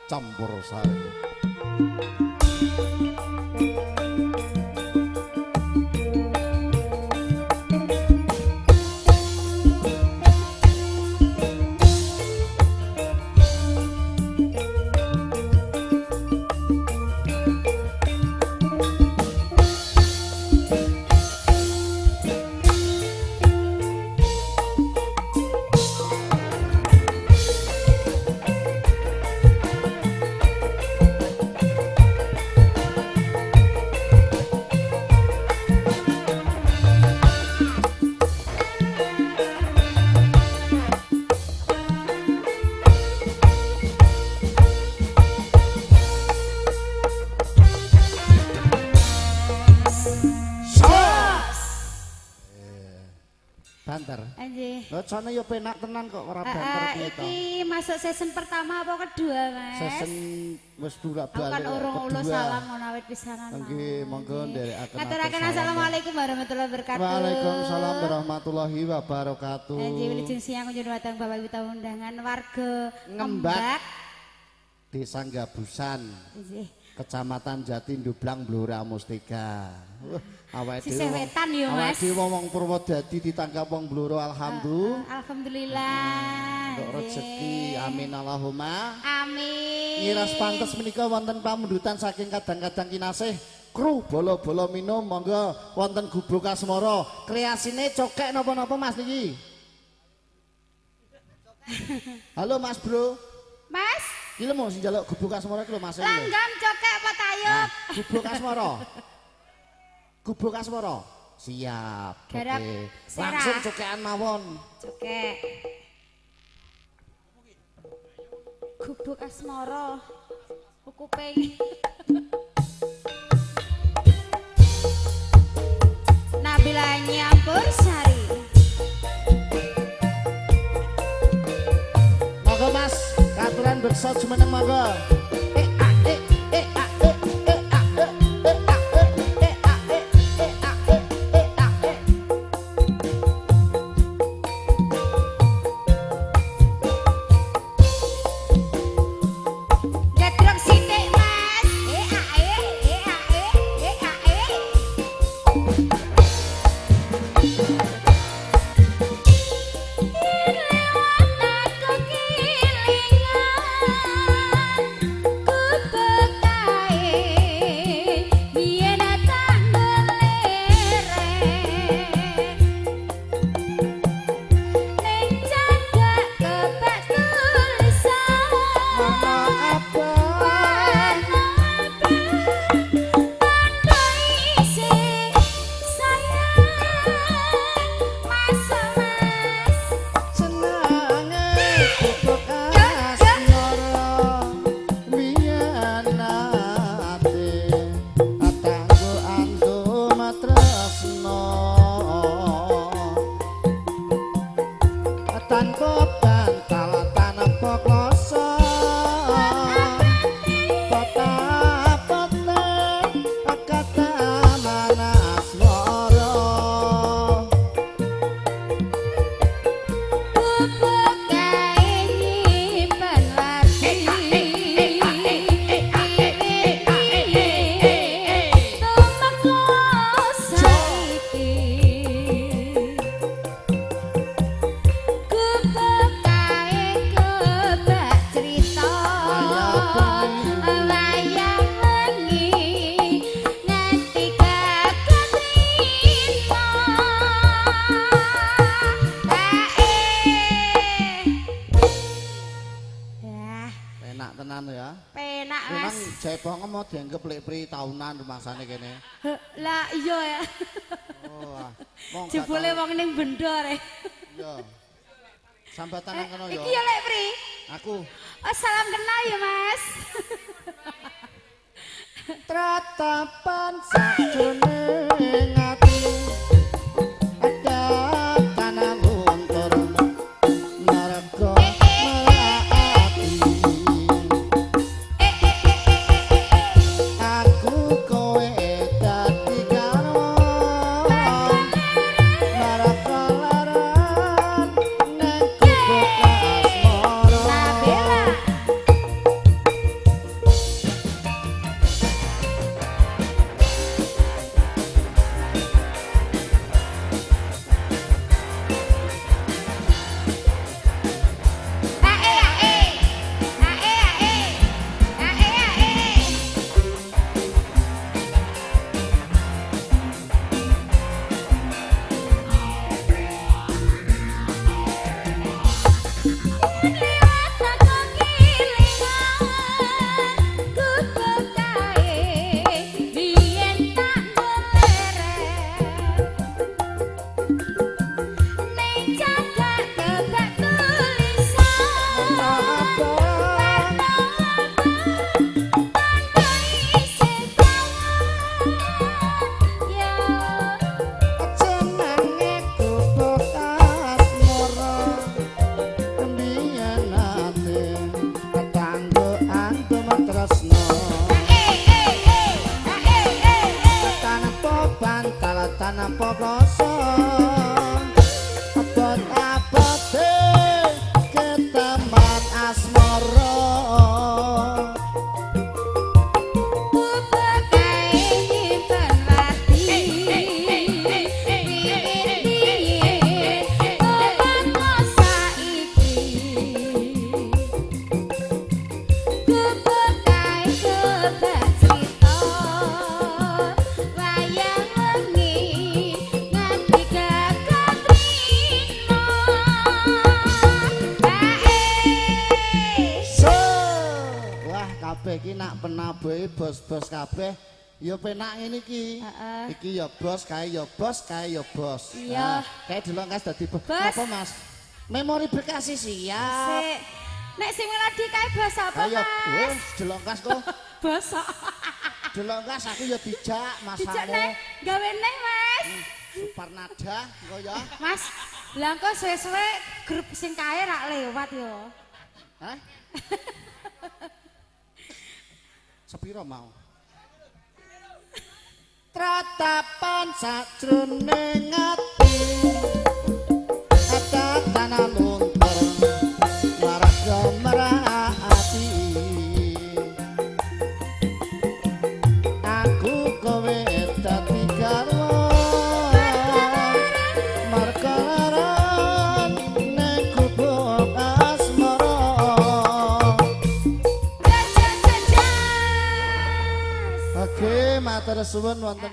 campur sari. Banter. Anjir. Lah jane yo penak tenan kok ora banter kita. Iki masuk season pertama apa kedua, Mas? Season wis bolak-balik. Kan urung ulo salam ngono awit pisanan. Nggih, monggo nderekaken. Ngaturaken assalamualaikum warahmatullahi wabarakatuh. Waalaikumsalam warahmatullahi wabarakatuh. Anjir wilujeng siang kunjung datang Bapak Ibu tamu undangan warga Ngembak Desa Gabusan. Anjir. Kecamatan Jatindublang Blora Mustika. Awake Sisih wetan yo, Mas. Awake wong Purwodadi ditangkap wong Blora alhamdulillah. Alhamdulillah. Untuk rezeki amin Allahumma. Amin. Ngiras pantes menika wonten pamundutan saking kadang-kadang kinasih kru bola-bola minum monggo wonten Gubuk Asmara. Kreasine cokek napa-napa Mas niki. Halo Mas Bro. Mas, Iki lho mau sing njaluk Gubuk Asmara iki lho Mas. langgam cokek apa tayub? Gubuk Asmara. Gubuk Asmara. Siap. Garap Oke. serah. Langsung cokekan mawon. Cokek. Gubuk Asmara. Kuping. Nabila nyampur sari. Monggo Mas, katuran beksa jumeneng monggo. Gedrok sithik, Mas. Jepang mau dianggap lepri tahunan rumasane kene. Lah iya ya. Oh, jebule wong ning bendor. Iya. Sambatan nang kono ya. Iki ya lepri. Aku. Oh, salam kenal ya, Mas. Tratapan sakjroning ati ada tanah luntur narga melati aku kowe dadi garwa narga laran nang kubuk asmara tanpa kosong abot-abote keteman asmara kabeh iki nak penabuhe bos-bos kabeh ya penak ngene iki. Iki ya bos, kae ya bos, kae ya bos. Iya. Kae dilongkas dadi bos. Bos. Apa Mas? Memori berkasih siap. Nek sing melodi kae bos apa, Ayo, Mas? wis dilongkas kok. Bos. Dilongkas aku ya dijak Dijak masamu. nek gawe neh, Mas. Suparnada engko ya. Mas, lah engko suwe-suwe grup sing kae rak lewat yo. Hah? Sepiro mau? Tratapan sajroning ati ada tanah luntur warga merati aku kowe dadi garwa markalaran ning gubuk asmara. Oke, matur suwun wonten